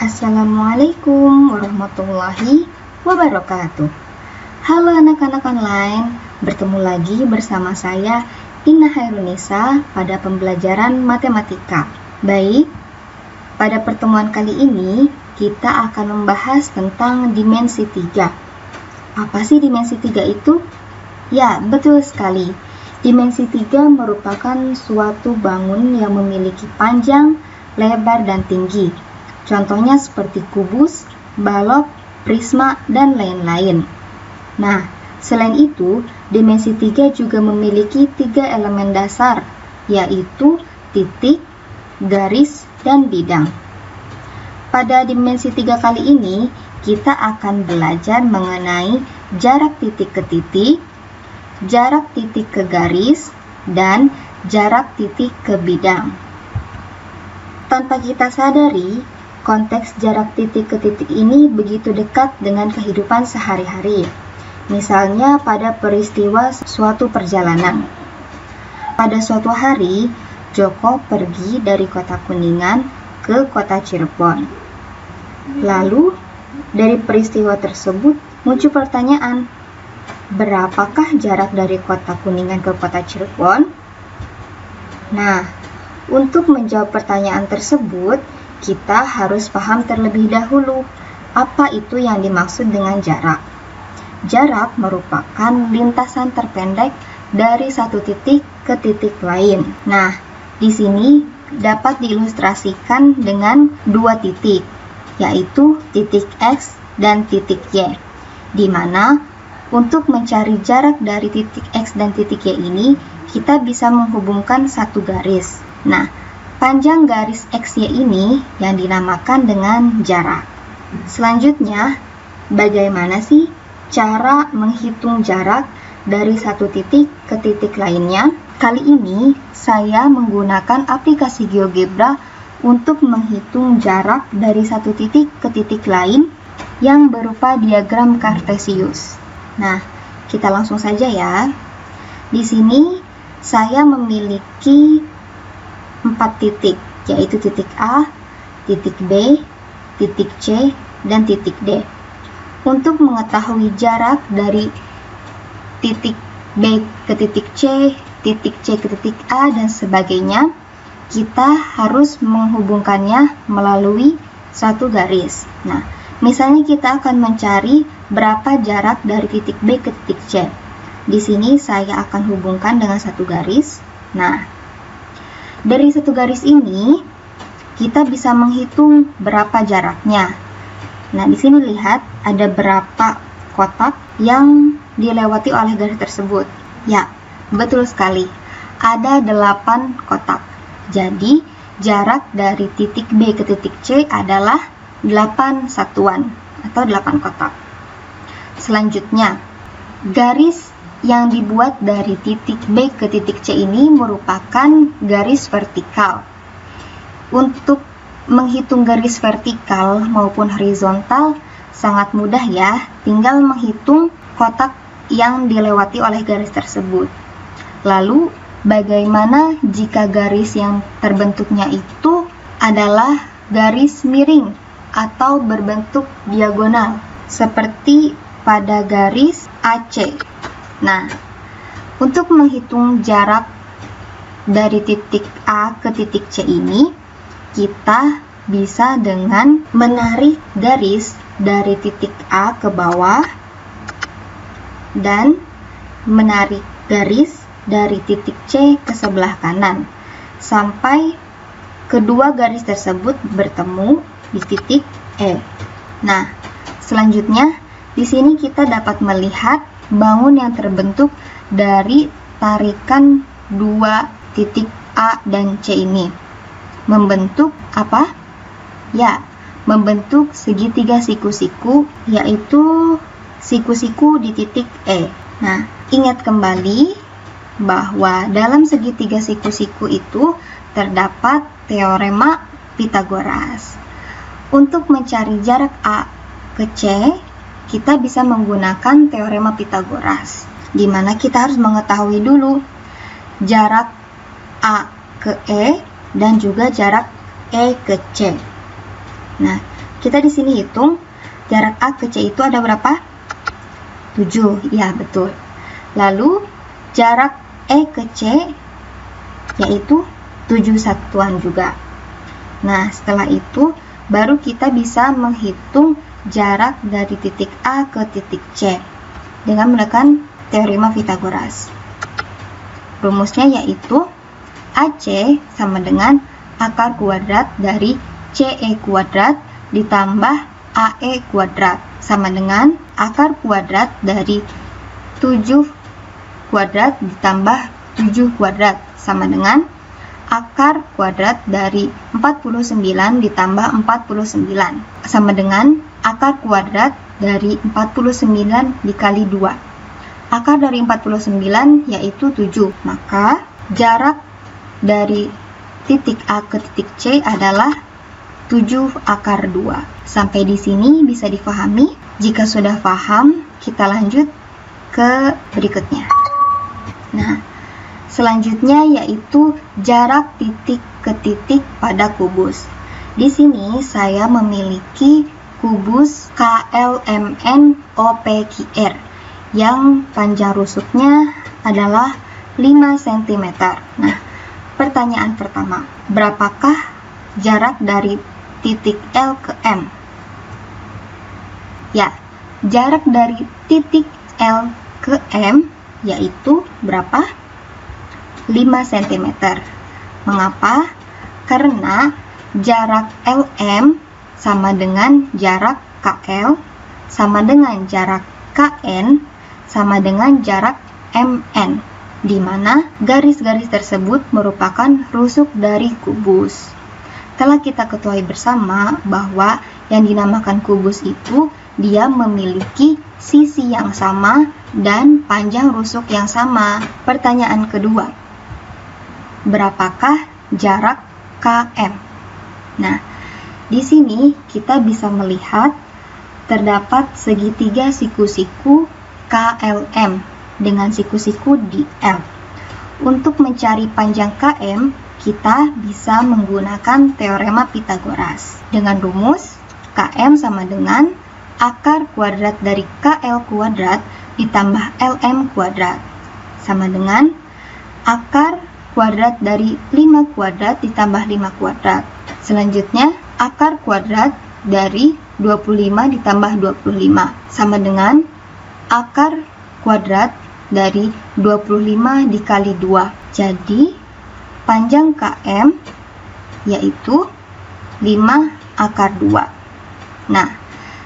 Assalamualaikum warahmatullahi wabarakatuh. Halo anak-anak online, bertemu lagi bersama saya Inna Hairunisa pada pembelajaran matematika. Baik, pada pertemuan kali ini kita akan membahas tentang dimensi 3. Apa sih dimensi 3 itu? Ya, betul sekali. Dimensi 3 merupakan suatu bangun yang memiliki panjang, lebar, dan tinggi. Contohnya seperti kubus, balok, prisma, dan lain-lain. Nah, selain itu, dimensi 3 juga memiliki 3 elemen dasar, yaitu titik, garis, dan bidang. Pada dimensi 3 kali ini, kita akan belajar mengenai jarak titik ke titik, jarak titik ke garis, dan jarak titik ke bidang. Tanpa kita sadari, konteks jarak titik ke titik ini begitu dekat dengan kehidupan sehari-hari. Misalnya pada peristiwa suatu perjalanan. Pada suatu hari, Joko pergi dari kota Kuningan ke kota Cirebon. Lalu, dari peristiwa tersebut muncul pertanyaan, berapakah jarak dari kota Kuningan ke kota Cirebon? Nah, untuk menjawab pertanyaan tersebut, kita harus paham terlebih dahulu apa itu yang dimaksud dengan jarak. Jarak merupakan lintasan terpendek dari satu titik ke titik lain. Nah, di sini dapat diilustrasikan dengan dua titik, yaitu titik X dan titik Y, di mana untuk mencari jarak dari titik X dan titik Y ini, kita bisa menghubungkan satu garis. Nah, panjang garis XY ini yang dinamakan dengan jarak. Selanjutnya, bagaimana sih cara menghitung jarak dari satu titik ke titik lainnya? Kali ini, saya menggunakan aplikasi GeoGebra untuk menghitung jarak dari satu titik ke titik lain yang berupa diagram Kartesius. Nah, kita langsung saja ya. Di sini, saya memiliki 4 titik, yaitu titik A, titik B, titik C, dan titik D. Untuk mengetahui jarak dari titik B ke titik C ke titik A, dan sebagainya, kita harus menghubungkannya melalui satu garis. Nah, misalnya kita akan mencari berapa jarak dari titik B ke titik C. Di sini saya akan hubungkan dengan satu garis. Nah, dari satu garis ini, kita bisa menghitung berapa jaraknya. Nah, di sini lihat ada berapa kotak yang dilewati oleh garis tersebut. Ya, betul sekali. Ada 8 kotak. Jadi, jarak dari titik B ke titik C adalah 8 satuan atau 8 kotak. Selanjutnya, garis yang dibuat dari titik B ke titik C ini merupakan garis vertikal. Untuk menghitung garis vertikal maupun horizontal sangat mudah ya, tinggal menghitung kotak yang dilewati oleh garis tersebut. Lalu, bagaimana jika garis yang terbentuknya itu adalah garis miring atau berbentuk diagonal, seperti pada garis AC? Nah, untuk menghitung jarak dari titik A ke titik C ini, kita bisa dengan menarik garis dari titik A ke bawah dan menarik garis dari titik C ke sebelah kanan sampai kedua garis tersebut bertemu di titik E. Nah, selanjutnya di sini kita dapat melihat bangun yang terbentuk dari tarikan dua titik A dan C ini. Membentuk apa? Ya, membentuk segitiga siku-siku, yaitu siku-siku di titik E. Nah, ingat kembali bahwa dalam segitiga siku-siku itu terdapat teorema Pitagoras. Untuk mencari jarak A ke C, kita bisa menggunakan teorema Pitagoras, di mana kita harus mengetahui dulu jarak A ke E dan juga jarak E ke C. Nah, kita di sini hitung jarak A ke C itu ada berapa? 7, ya betul. Lalu jarak E ke C yaitu 7 satuan juga. Nah, setelah itu baru kita bisa menghitung jarak dari titik A ke titik C dengan menggunakan teorema Pythagoras. Rumusnya yaitu AC sama dengan akar kuadrat dari CE kuadrat ditambah AE kuadrat sama dengan akar kuadrat dari 7 kuadrat ditambah 7 kuadrat sama dengan akar kuadrat dari 49 ditambah 49 sama dengan akar kuadrat dari 49 dikali 2. Akar dari 49 yaitu 7. Maka jarak dari titik A ke titik C adalah 7 akar 2. Sampai di sini bisa difahami? Jika sudah paham, kita lanjut ke berikutnya. Nah, selanjutnya yaitu jarak titik ke titik pada kubus. Di sini saya memiliki kubus KLMNOPQR yang panjang rusuknya adalah 5 cm. Nah, pertanyaan pertama, berapakah jarak dari titik L ke M? Ya, jarak dari titik L ke M yaitu berapa? 5 cm. Mengapa? Karena jarak LM sama dengan jarak KL sama dengan jarak KN sama dengan jarak MN, di mana garis-garis tersebut merupakan rusuk dari kubus. Telah kita ketahui bersama bahwa yang dinamakan kubus itu dia memiliki sisi yang sama dan panjang rusuk yang sama. Pertanyaan kedua, berapakah jarak KM? Nah, di sini kita bisa melihat terdapat segitiga siku-siku KLM dengan siku-siku di L. Untuk mencari panjang KM, kita bisa menggunakan teorema Pythagoras dengan rumus KM sama dengan akar kuadrat dari KL kuadrat ditambah LM kuadrat sama dengan akar kuadrat dari 5 kuadrat ditambah 5 kuadrat. Selanjutnya, akar kuadrat dari 25 ditambah 25 sama dengan akar kuadrat dari 25 dikali 2. Jadi, panjang KM yaitu 5 akar 2. Nah,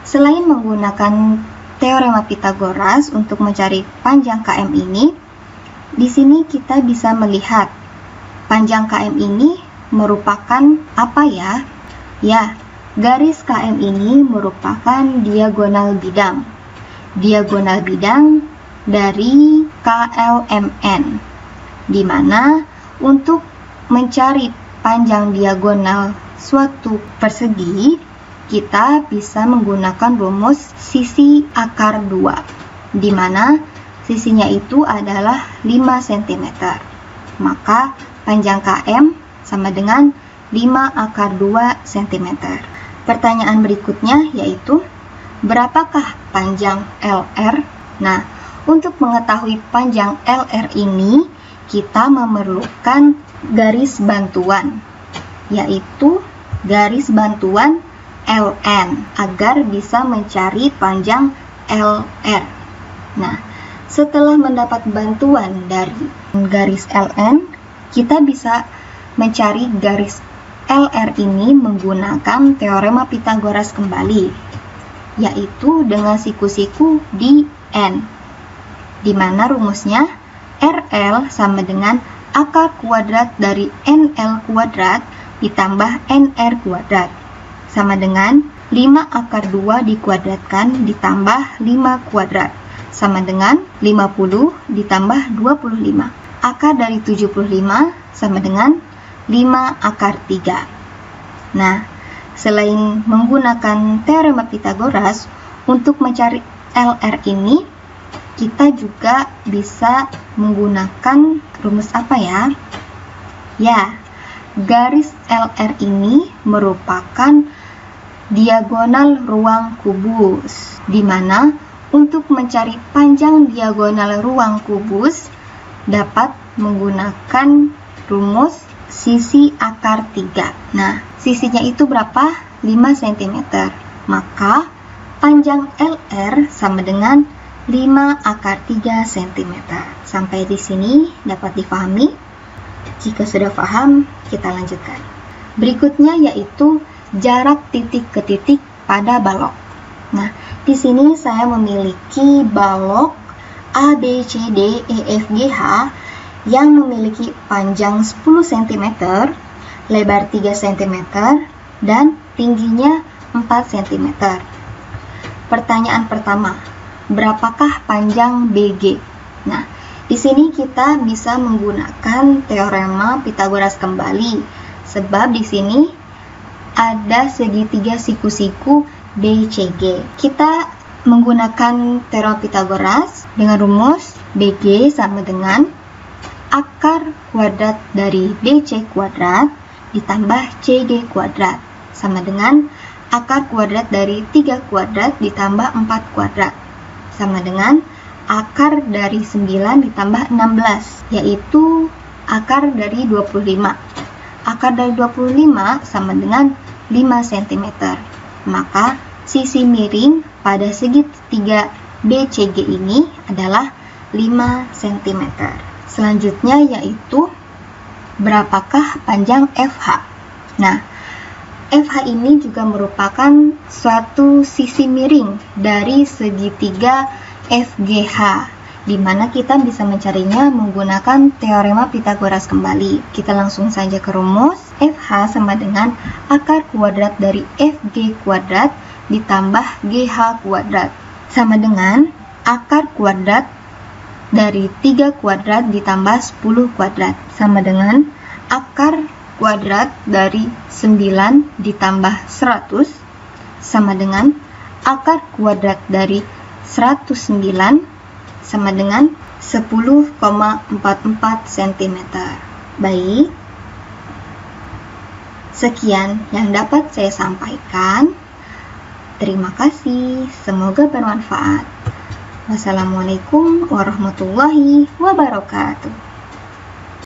selain menggunakan teorema Pythagoras untuk mencari panjang KM ini, di sini kita bisa melihat panjang KM ini merupakan apa ya? Ya, garis KM ini merupakan diagonal bidang. Diagonal bidang dari KLMN, di mana untuk mencari panjang diagonal suatu persegi, kita bisa menggunakan rumus sisi akar 2, di mana sisinya itu adalah 5 cm. Maka panjang KM sama dengan 5 akar 2 cm. Pertanyaan berikutnya yaitu, berapakah panjang LR? Nah, untuk mengetahui panjang LR ini, kita memerlukan garis bantuan, yaitu garis bantuan LN, agar bisa mencari panjang LR. Nah, setelah mendapat bantuan dari garis LN, kita bisa mencari garis LR ini menggunakan teorema Pythagoras kembali, yaitu dengan siku-siku di N, di mana rumusnya RL sama dengan akar kuadrat dari NL kuadrat ditambah NR kuadrat sama dengan 5 akar 2 dikuadratkan ditambah 5 kuadrat sama dengan 50 ditambah 25. Akar dari 75 sama dengan 5 akar 3. Nah, selain menggunakan teorema Pythagoras untuk mencari LR ini, kita juga bisa menggunakan rumus apa ya? Ya, garis LR ini merupakan diagonal ruang kubus, di mana untuk mencari panjang diagonal ruang kubus dapat menggunakan rumus sisi akar 3. Nah, sisinya itu berapa? 5 cm. Maka panjang LR sama dengan 5 akar 3 cm. Sampai di sini dapat difahami? Jika sudah paham, kita lanjutkan. Berikutnya yaitu jarak titik ke titik pada balok. Nah, di sini saya memiliki balok A, B, C, D, E, F, G, H yang memiliki panjang 10 cm, lebar 3 cm, dan tingginya 4 cm. Pertanyaan pertama, berapakah panjang BG? Nah, di sini kita bisa menggunakan teorema Pythagoras kembali, sebab di sini ada segitiga siku-siku BCG. Kita menggunakan teorema Pythagoras dengan rumus BG sama dengan akar kuadrat dari BC kuadrat ditambah CG kuadrat sama dengan akar kuadrat dari 3 kuadrat ditambah 4 kuadrat sama dengan akar dari 9 ditambah 16, yaitu akar dari 25. Akar dari 25 sama dengan 5 cm. Maka sisi miring pada segitiga BCG ini adalah 5 cm. Selanjutnya yaitu berapakah panjang FH? Nah, FH ini juga merupakan suatu sisi miring dari segitiga FGH, di mana kita bisa mencarinya menggunakan teorema Pythagoras kembali. Kita langsung saja ke rumus. FH sama dengan akar kuadrat dari FG kuadrat ditambah GH kuadrat sama dengan akar kuadrat dari 3 kuadrat ditambah 10 kuadrat sama dengan akar kuadrat dari 9 ditambah 100 sama dengan akar kuadrat dari 109 sama dengan 10,44 cm. Baik, sekian yang dapat saya sampaikan. Terima kasih, semoga bermanfaat. Wassalamualaikum warahmatullahi wabarakatuh.